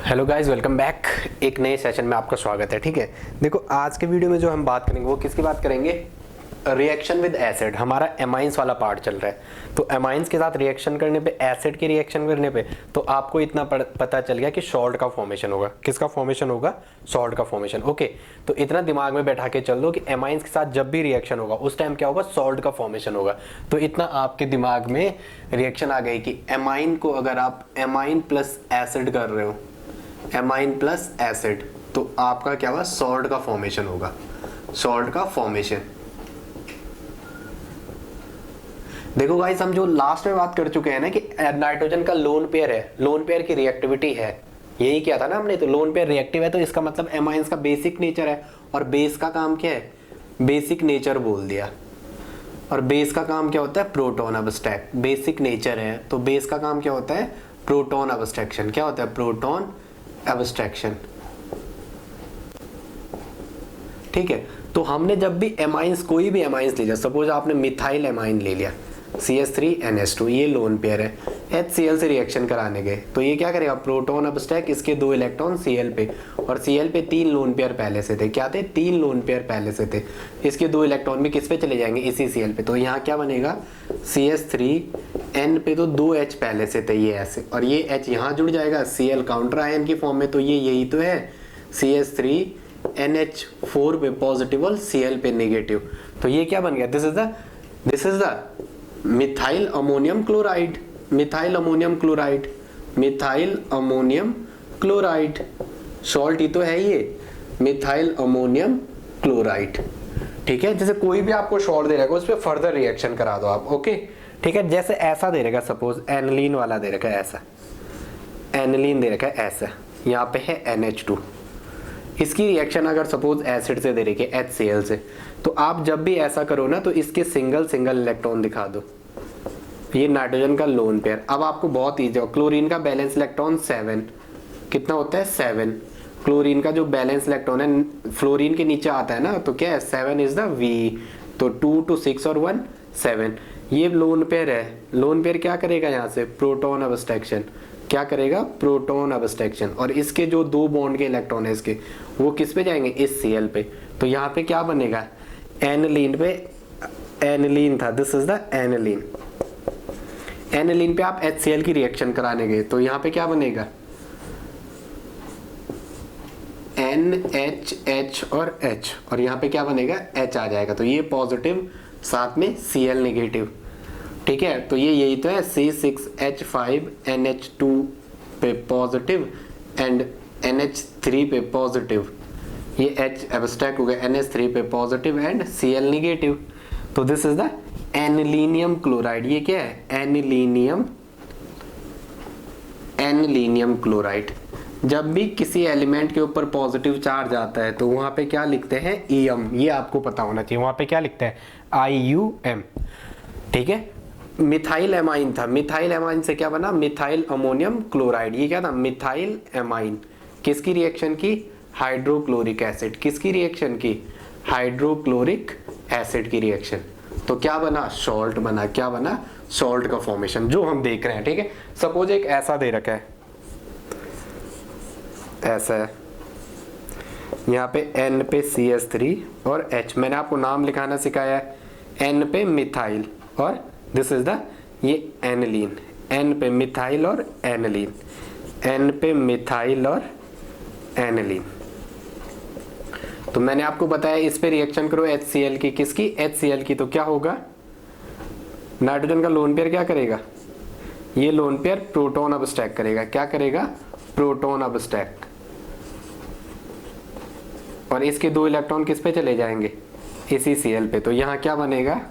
Hello guys, welcome back. एक नए session में आपका स्वागत है। ठीक है, देखो आज के वीडियो में जो हम बात करेंगे वो किसकी बात करेंगे, रिएक्शन विद एसिड। हमारा एमाइंस वाला पार्ट चल रहा है। तो एमाइंस के साथ रिएक्शन करने पे, एसिड की रिएक्शन करने पे तो आपको इतना पता चल गया कि सॉल्ट का फॉर्मेशन होगा। किसका फॉर्मेशन होगा? सॉल्ट का फॉर्मेशन। ओके, तो इतना दिमाग में बैठा के चल दो कि एमाइंस के साथ जब भी रिएक्शन होगा उस टाइम क्या होगा, सॉल्ट का फॉर्मेशन होगा। तो इतना आपके दिमाग में रिएक्शन आ गई कि एमाइन को अगर आप एमाइन प्लस एसिड कर रहे हो, एमाइन प्लस एसिड, तो आपका क्या हुआ, सॉल्ट का फॉर्मेशन होगा। सॉल्ट का फॉर्मेशन। देखो गाइस, हम जो लास्ट में बात कर चुके हैं ना कि नाइट्रोजन का लोन पेयर है, लोन पेयर की रिएक्टिविटी है, यही किया था ना हमने। तो लोन पेयर रिएक्टिव है तो इसका मतलब एमाइंस का बेसिक नेचर है। और बेस का काम क्या है? बेसिक नेचर बोल दिया। और बेस का काम क्या होता है? Proton abstract. बेसिक नेचर है तो बेस का काम क्या होता है? प्रोटॉन अबस्ट्रैक्शन। क्या होता है? Proton abstraction. ठीक है, तो हमने जब भी एमाइंस, कोई भी एमाइंस ले लिया, सपोज आपने मिथाइल एमाइन ले लिया, CH3NH2, ये लोन पेयर है, HCl से रिएक्शन कराने गए तो ये क्या करेगा? प्रोटॉन अबस्ट्रैक्ट, इसके 2 इलेक्ट्रॉन Cl पे, और Cl पे 3 लोन पेयर पहले से थे। क्या थे? 3 लोन पेयर पहले से थे। इसके 2 इलेक्ट्रॉन भी किस पे चले जाएंगे? इसी Cl पे। तो यहाँ क्या बनेगा? CH3N पे तो 2 H पहले से थे, ये ऐसे, और ये H यहाँ जुड़ जाएगा Cl काउंटर आयन की फॉर्म में। तो ये यही तो है, CH3NH4 पे पॉजिटिव और Cl पे नेगेटिव। तो ये क्या बन गया? This is the methyl ammonium chloride. Methyl ammonium chloride, methyl ammonium chloride. Salt ही तो है ये, मिथाइल अमोनियम क्लोराइड। ठीक है, जैसे कोई भी आपको सॉल्ट दे रहेगा उस पर फर्दर रिएक्शन करा दो आप। ओके, ठीक है, जैसे ऐसा दे रहेगा, सपोज एनिलीन वाला दे रखा है, ऐसा एनिलीन दे रखा है, ऐसा यहाँ पे है NH2। इसकी रिएक्शन अगर सपोज एसिड से दे रखी है, HCl से, तो आप जब भी ऐसा करो ना तो इसके सिंगल सिंगल इलेक्ट्रॉन दिखा दो। ये नाइट्रोजन का लोन पेयर। अब आपको बहुत ईजी हो, क्लोरीन का बैलेंस इलेक्ट्रॉन 7, कितना होता है? 7। क्लोरीन का जो बैलेंस इलेक्ट्रॉन है फ्लोरीन के नीचे आता है ना, तो क्या है? 7 इज द V। तो 2 to 6 और 1 7। ये लोन पेयर है। लोन पेयर क्या करेगा? यहाँ से प्रोटॉन अबस्ट्रैक्शन। क्या करेगा? प्रोटॉन अबस्ट्रैक्शन। और इसके जो 2 बॉन्ड के इलेक्ट्रॉन है इसके, वो किस पे जाएंगे? इस Cl पे। तो यहाँ पे क्या बनेगा? एनिलीन पे, एनिलीन था, this is the aniline. Aniline पे आप HCl की रिएक्शन कराने गए तो यहाँ पे क्या बनेगा? NH और H, और यहाँ पे क्या बनेगा? H आ जाएगा। तो ये पॉजिटिव, साथ में Cl नेगेटिव। ठीक है, तो ये यही तो है, C6H5NH2 पे पॉजिटिव एंड NH3 पे पॉजिटिव। ये H एब्स्ट्रैक्ट हो गया, NH3 पे पॉजिटिव एंड Cl नेगेटिव। तो this is the anilinium chloride. ये क्या है? Anilinium chloride. जब भी किसी एलिमेंट के ऊपर पॉजिटिव चार्ज आता है तो वहां पे क्या लिखते हैं? EM। ये आपको पता होना चाहिए, वहां पे क्या लिखते हैं? IUM। ठीक है, मिथाइल एमाइन था, मिथाइल एमाइन से क्या बना? Methyl ammonium chloride. ये क्या था? Methyl amine. किसकी रिएक्शन की? Hydrochloric acid. किसकी रिएक्शन की? हाइड्रोक्लोरिक एसिड की रिएक्शन। तो क्या बना? सॉल्ट बना। क्या बना? सॉल्ट का फॉर्मेशन, जो हम देख रहे हैं। ठीक है, सपोज एक ऐसा दे रखा है, ऐसा है, यहाँ पे N पे CH3 और H, मैंने आपको नाम लिखाना सिखाया है। N पे मिथाइल और दिस इज द, ये एनिलीन। N पे मिथाइल और एनिलीन, N पे मिथाइल और एनिलीन। तो मैंने आपको बताया इस पे रिएक्शन करो HCl की। किसकी? HCl की। तो क्या होगा? नाइट्रोजन का लोन पेयर क्या करेगा? ये लोन पेयर प्रोटॉन अबस्ट्रैक्ट करेगा। क्या करेगा? Proton abstract. और इसके 2 इलेक्ट्रॉन किस पे चले जाएंगे? इसी Cl पे। तो यहाँ क्या बनेगा?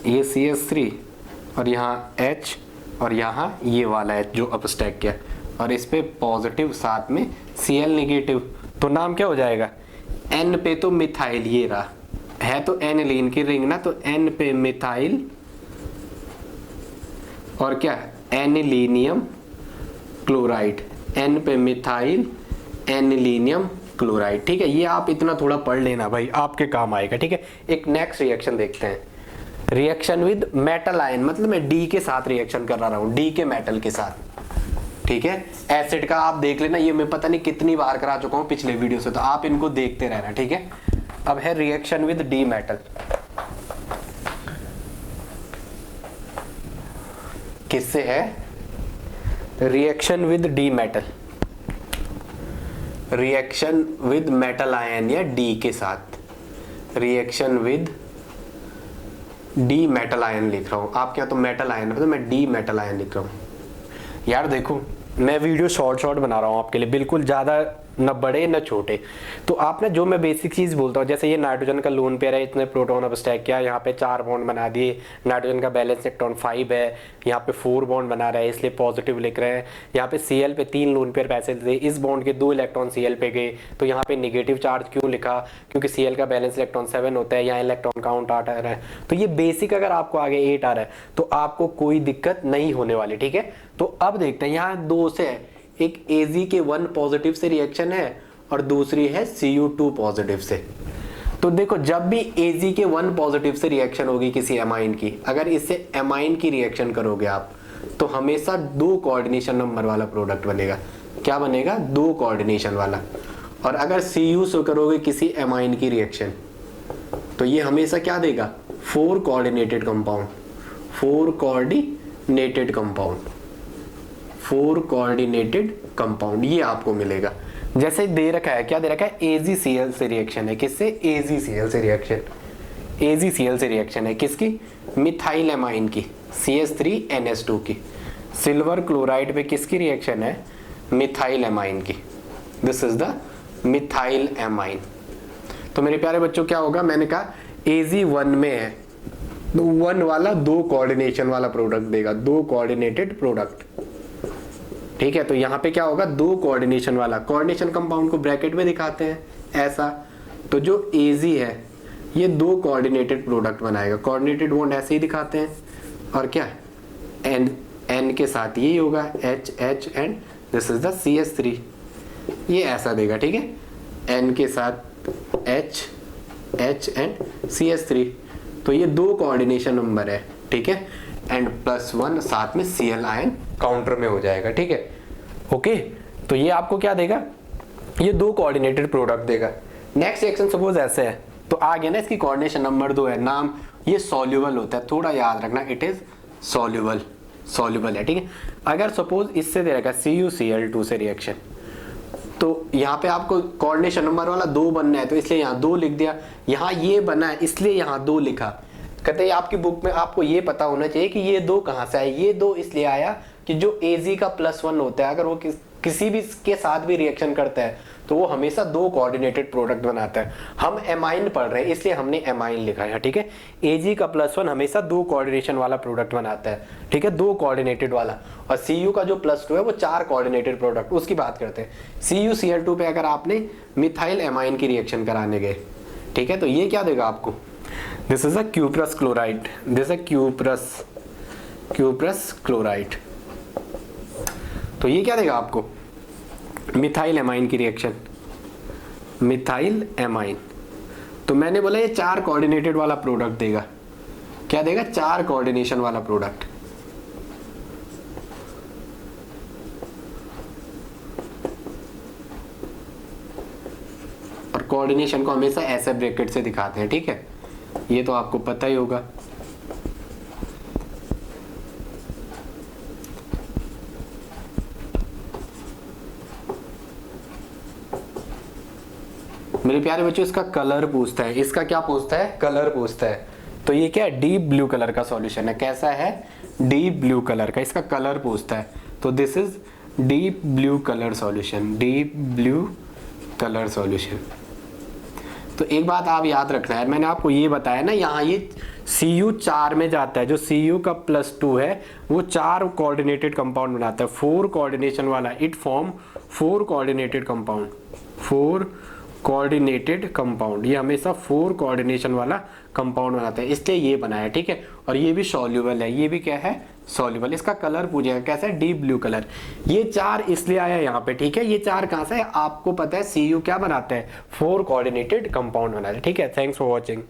ये CH3 और यहाँ H और यहाँ ये वाला H जो अबस्ट्रैक्ट किया, और इस पे पॉजिटिव, साथ में Cl नेगेटिव। तो नाम क्या हो जाएगा? N पे तो मिथाइल, ये रहा है तो एनिलीन की रिंग ना, तो N पे मिथाइल और क्या? Anilinium chloride. N पे मिथाइल एनिलीनियम क्लोराइड। ठीक है, ये आप इतना थोड़ा पढ़ लेना भाई, आपके काम आएगा। ठीक है, एक नेक्स्ट रिएक्शन देखते हैं। रिएक्शन विद मेटल आयन, मतलब मैं डी के साथ रिएक्शन कर रहा हूं, डी के मेटल के साथ, ठीक है। एसिड का आप देख लेना, ये मैं पता नहीं कितनी बार करा चुका हूं पिछले वीडियो से, तो आप इनको देखते रहना, ठीक है। अब है रिएक्शन विद डी मेटल, किससे है? Reaction with D metal, reaction with metal ion या डी के साथ, reaction with D metal ion लिख रहा हूं। आपके यहाँ तो मेटल आयन है तो मैं डी मेटल आयन लिख रहा हूं। यार देखो मैं वीडियो शॉर्ट बना रहा हूं आपके लिए, बिल्कुल ज्यादा न बड़े न छोटे। तो आप ना जो मैं बेसिक चीज बोलता हूँ, जैसे ये नाइट्रोजन का लोन पेयर है, इतने प्रोटॉन अब स्टैक किया, यहाँ पे 4 बॉन्ड बना दिए, नाइट्रोजन का बैलेंस इलेक्ट्रॉन 5 है, यहाँ पे 4 बॉन्ड बना रहा है इसलिए पॉजिटिव लिख रहे हैं। यहाँ पे Cl पे 3 लोन पेयर पैसे थे, इस बॉन्ड के 2 इलेक्ट्रॉन Cl पे गए, तो यहाँ पे निगेटिव चार्ज क्यों लिखा? क्योंकि Cl का बैलेंस इलेक्ट्रॉन 7 होता है, यहाँ इलेक्ट्रॉन काउंट 8 आ रहा है। तो ये बेसिक अगर आपको आगे 8 आ रहा है तो आपको कोई दिक्कत नहीं होने वाली, ठीक है। तो अब देखते हैं, यहाँ 2 से है, एक Ag के 1 पॉजिटिव से रिएक्शन है और दूसरी है Cu2 पॉजिटिव से। तो देखो जब भी Ag के 1 पॉजिटिव से रिएक्शन होगी किसी एमाइन की, अगर इससे एमाइन की रिएक्शन करोगे आप तो हमेशा 2 कोऑर्डिनेशन नंबर वाला प्रोडक्ट बनेगा। क्या बनेगा? 2 कोऑर्डिनेशन वाला। और अगर Cu से करोगे किसी एमाइन की रिएक्शन तो ये हमेशा क्या देगा? 4 coordinated compound, 4 coordinated compound, 4 coordinated compound ये आपको मिलेगा। जैसे दे रखा है, क्या दे रखा है? AgCl से रिएक्शन है, किससे? AgCl से रिएक्शन, AgCl से रिएक्शन है किसकी? मिथाइल एमाइन की, CH3NH2 की। सिल्वर क्लोराइड पे किसकी रिएक्शन है? मिथाइल एमाइन की। This is the methyl amine. तो मेरे प्यारे बच्चों क्या होगा? मैंने कहा Ag1 में है तो 1 वाला 2 कोऑर्डिनेशन वाला प्रोडक्ट देगा, 2 कोऑर्डिनेटेड प्रोडक्ट, ठीक है। तो यहाँ पे क्या होगा? 2 कोऑर्डिनेशन वाला। कोऑर्डिनेशन कंपाउंड को ब्रैकेट में दिखाते हैं ऐसा, तो जो Ag है ये 2 कोऑर्डिनेटेड प्रोडक्ट बनाएगा। कोऑर्डिनेटेड बॉन्ड ऐसे ही दिखाते हैं, और क्या N के साथ ये होगा H and this is the CH3, ये ऐसा देगा, ठीक है। N के साथ H एंड CH3, तो ये 2 कोऑर्डिनेशन नंबर है, ठीक है। एंड +1 साथ में Cl आयन काउंटर में हो जाएगा, ठीक है। ओके, तो ये आपको क्या देगा? ये 2 कोऑर्डिनेटेड प्रोडक्ट देगा। नेक्स्ट रिएक्शन सपोज ऐसे है, तो आगे ना इसकी कोऑर्डिनेशन नंबर 2 है, नाम ये सॉल्युबल होता है, थोड़ा याद रखना, इट इज सॉल्युबल है, ठीक है। अगर सपोज इससे दे रखा CuCl2 से रिएक्शन, तो यहाँ पे आपको कोऑर्डिनेशन नंबर वाला 2 बनना है, तो इसलिए यहाँ 2 लिख दिया। यहाँ ये बना है इसलिए यहाँ 2 लिखा। कहते हैं आपकी बुक में आपको ये पता होना चाहिए कि ये 2 कहाँ से आए। ये 2 इसलिए आया कि जो Ag का +1 होता है, अगर वो किसी भी के साथ भी रिएक्शन करता है तो वो हमेशा 2 कोऑर्डिनेटेड प्रोडक्ट बनाता है। हम एमाइन पढ़ रहे हैं इसलिए हमने एमाइन लिखा है, ठीक है। Ag का +1 हमेशा 2 कोऑर्डिनेशन वाला प्रोडक्ट बनाता है, ठीक है, 2 कोऑर्डिनेटेड वाला। और Cu का जो +2 है वो 4 कोऑर्डिनेटेड प्रोडक्ट, उसकी बात करते हैं। CuCl2 पे अगर आपने मिथाइल एमाइन की रिएक्शन कराने गए, ठीक है, तो ये क्या देगा आपको? This is a cuprous chloride, this is cuprous chloride. तो ये क्या देगा आपको? मिथाइल एमाइन की रिएक्शन, मिथाइल एमाइन। तो मैंने बोला ये 4 कोऑर्डिनेटेड वाला प्रोडक्ट देगा। क्या देगा? 4 कोऑर्डिनेशन वाला प्रोडक्ट। और कोऑर्डिनेशन को हमेशा ऐसे ब्रैकेट से दिखाते हैं, ठीक है, ये तो आपको पता ही होगा। मेरे प्यारे बच्चों इसका कलर पूछता है, इसका क्या पूछता है? कलर पूछता है। तो ये क्या है? डीप ब्लू कलर का सॉल्यूशन है। कैसा है? डीप ब्लू कलर का, इसका कलर पूछता है। तो this is deep blue colour solution, deep blue colour solution. तो एक बात आप याद रखना है, मैंने आपको ये बताया ना, यहाँ ये Cu 4 में जाता है, जो Cu का +2 है वो 4 कोऑर्डिनेटेड कंपाउंड बनाता है, 4 कोऑर्डिनेशन वाला। It form 4 coordinated compound, 4 coordinated compound. ये हमेशा 4 कोऑर्डिनेशन वाला कंपाउंड बनाता है, इसलिए ये बनाया, ठीक है। और ये भी सॉल्युबल है, ये भी क्या है? सॉल्युबल। इसका कलर पूछेगा कैसा है? Deep blue colour. ये 4 इसलिए आया यहाँ पे, ठीक है। ये 4 कहाँ से है? आपको पता है Cu क्या बनाता है? 4 कोऑर्डिनेटेड कंपाउंड बनाता है, ठीक है। Thanks for watching.